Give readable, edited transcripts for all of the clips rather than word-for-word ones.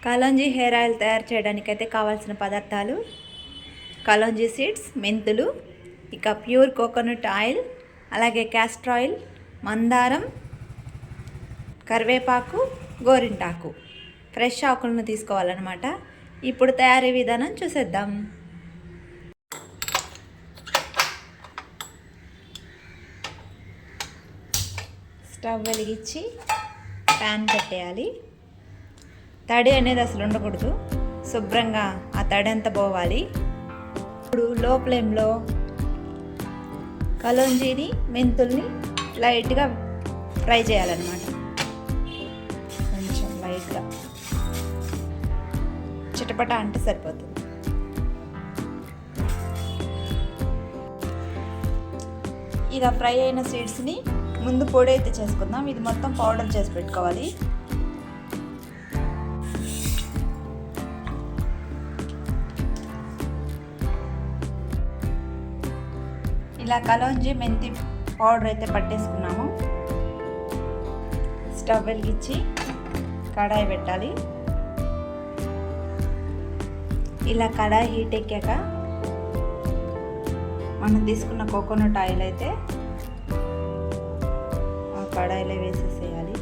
Kalonji hair oil తయారు చేయడానికి అయితే కావాల్సిన పదార్థాలు: కలోంజీ సీడ్స్, మెంతులు, ఇక ప్యూర్ కోకోనట్ ఆయిల్, అలాగే క్యాస్టర్ ఆయిల్, మందారం, కరివేపాకు, గోరింటాకు, ఫ్రెష్ ఆకులను తీసుకోవాలన్నమాట. ఇప్పుడు తయారీ విధానం చూసేద్దాం. స్టవ్ వెలిగించి ప్యాన్ పెట్టేయాలి. తడి అనేది అసలు ఉండకూడదు, శుభ్రంగా ఆ తడి అంతా పోవాలి. ఇప్పుడు లో ఫ్లేమ్లో కలోంజీని, మెంతుల్ని లైట్గా ఫ్రై చేయాలన్నమాట. కొంచెం లైట్గా చిటపట అంటే సరిపోతుంది. ఇక ఫ్రై అయిన సీడ్స్ని ముందు పొడి అయితే చేసుకుందాం. ఇది మొత్తం పౌడర్ చేసి పెట్టుకోవాలి. ఇలా కలోంజీ మెంతి పౌడర్ అయితే పట్టేసుకున్నాము. స్టవ్ వెలిగించి కడాయి పెట్టాలి. ఇలా కడాయి హీట్ ఎక్కాక మనం తీసుకున్న కోకోనట్ ఆయిల్ అయితే ఆ కడాయిలో వేసేసేయాలి.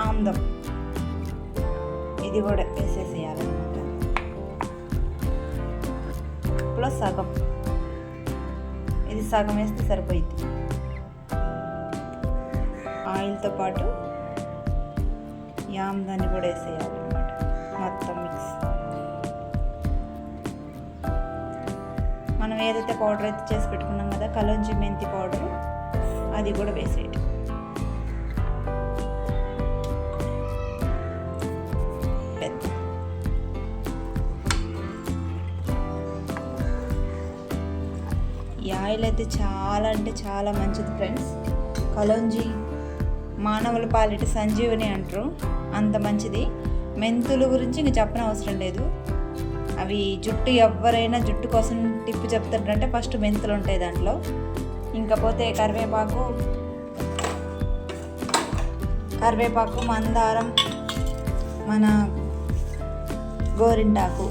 ఆముదం ఇది కూడా వేసేసేయాలన్నమాట. ప్లస్ సగం, ఇది సగం వేస్తే సరిపోయింది. ఆయిల్తో పాటు ఈ ఆముదాన్ని కూడా వేసేయాలన్నమాట. మొత్తం మిక్స్. మనం ఏదైతే పౌడర్ అయితే చేసి పెట్టుకున్నాం కదా, కలోంజీ మెంతి పౌడరు, అది కూడా వేసేయండి. ఈ ఆయిల్ అయితే చాలా అంటే చాలా మంచిది ఫ్రెండ్స్. కలోంజీ మానవుల పాలిట సంజీవని అంటారు, అంత మంచిది. మెంతుల గురించి ఇంక చెప్పనవసరం లేదు. అవి జుట్టు ఎవరైనా జుట్టు కోసం టిప్పు చెప్తారంటే ఫస్ట్ మెంతులు ఉంటాయి దాంట్లో. ఇంకపోతే కరివేపాకు, మందారం, మన గోరింటాకు,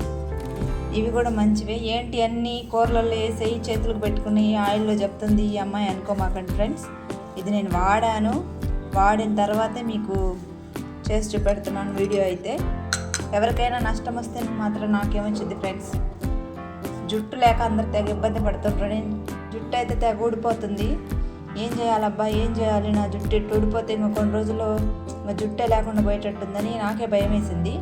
ఇవి కూడా మంచివే. ఏంటి అన్ని కూరలలో వేసి చేతులకు పెట్టుకుని ఆయిల్లో చెప్తుంది ఈ అమ్మాయి అనుకోమాకండి ఫ్రెండ్స్. ఇది నేను వాడిన తర్వాతే మీకు చేసి చూపెడుతున్నాను వీడియో అయితే. ఎవరికైనా నష్టం వస్తే మాత్రం నాకేమొచ్చింది ఫ్రెండ్స్. జుట్టు లేక అందరు తెగ ఇబ్బంది పడుతుంటారు. జుట్టు అయితే తెగ ఊడిపోతుంది. ఏం చేయాలబ్బా, ఏం చేయాలి, నా జుట్టు ఇట్టు ఊడిపోతే ఇంకా కొన్ని రోజుల్లో ఇంకా జుట్టే లేకుండా పోయేటట్టుందని నాకే భయం వేసింది.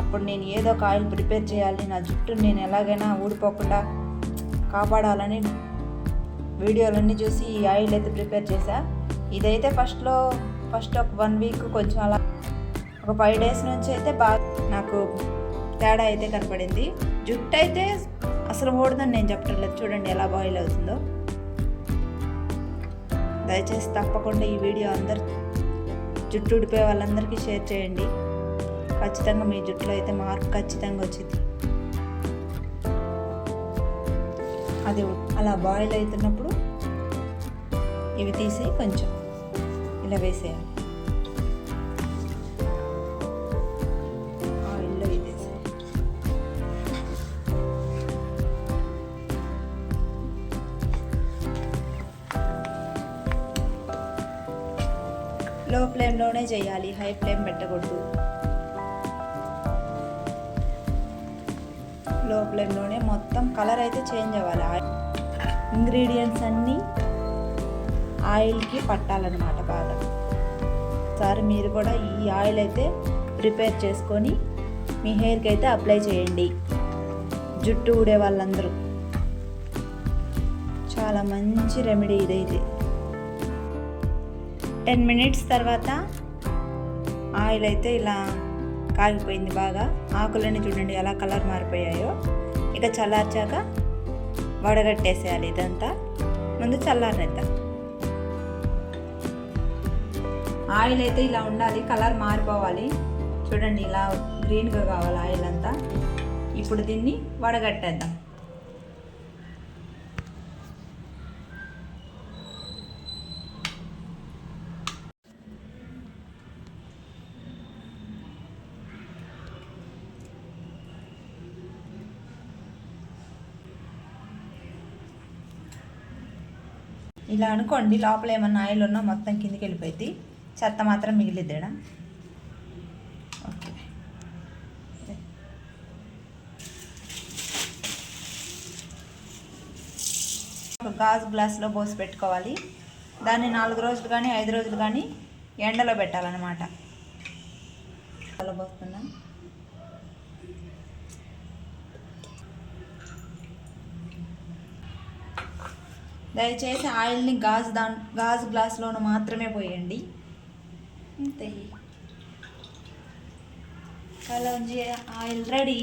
అప్పుడు నేను ఏదో ఒక ఆయిల్ ప్రిపేర్ చేయాలి, నా జుట్టుని నేను ఎలాగైనా ఊడిపోకుండా కాపాడాలని వీడియోలన్నీ చూసి ఈ ఆయిల్ అయితే ప్రిపేర్ చేశా. ఇదైతే ఫస్ట్ ఒక 1 వీక్ కొంచెం అలా, ఒక 5 డేస్ నుంచి అయితే బాగా నాకు తేడా అయితే కనపడింది. జుట్టు అయితే అసలు ఊడదని నేను చెప్పడం లేదు. చూడండి ఎలా బాయిల్ అవుతుందో. దయచేసి తప్పకుండా ఈ వీడియో అందరు జుట్టు ఊడిపోయే వాళ్ళందరికీ షేర్ చేయండి. ఖచ్చితంగా మీ జుట్టులో అయితే మార్పు ఖచ్చితంగా వచ్చింది. అది అలా బాయిల్ అవుతున్నప్పుడు ఇవి తీసి కొంచెం ఇలా వేసేయాలి. ఆయిల్లో ఇది వేసేయాలి. లో ఫ్లేమ్లోనే చేయాలి, హై ఫ్లేమ్ పెట్టకూడదు. లో ఫ్లేమ్లోనే మొత్తం కలర్ అయితే చేంజ్ అవ్వాలి. ఇంగ్రీడియంట్స్ అన్నీ ఆయిల్కి పట్టాలన్నమాట బాగా. ఒకసారి మీరు కూడా ఈ ఆయిల్ అయితే ప్రిపేర్ చేసుకొని మీ హెయిర్కి అయితే అప్లై చేయండి. జుట్టు ఊడే వాళ్ళందరూ చాలా మంచి రెమెడీ ఇదైతే. 10 మినిట్స్ తర్వాత ఆయిల్ అయితే ఇలా కాగిపోయింది బాగా. ఆకులన్నీ చూడండి ఎలా కలర్ మారిపోయాయో. ఇక చల్లార్చాక వడగట్టేసేయాలి. ఇదంతా ముందు చల్లారనిద్దాం. ఆయిల్ అయితే ఇలా ఉండాలి, కలర్ మారిపోవాలి. చూడండి ఇలా గ్రీన్గా కావాలి ఆయిల్ అంతా. ఇప్పుడు దీన్ని వడగట్టేద్దాం. ఇలా అనుకోండి, లోపల ఏమన్నా ఆయిల్ ఉన్నా మొత్తం కిందికి వెళ్ళిపోయింది, చెత్త మాత్రం మిగిలిద్దాడా. ఓకే, ఒక గాజు గ్లాస్లో పోసి పెట్టుకోవాలి. దాన్ని 4 రోజులు కానీ 5 రోజులు కానీ ఎండలో పెట్టాలన్నమాట. అలా పోస్తున్నా. దయచేసి ఆయిల్ని గాజు గ్లాస్లోనూ మాత్రమే పోయండి. అంతే. Kalonji oil ready.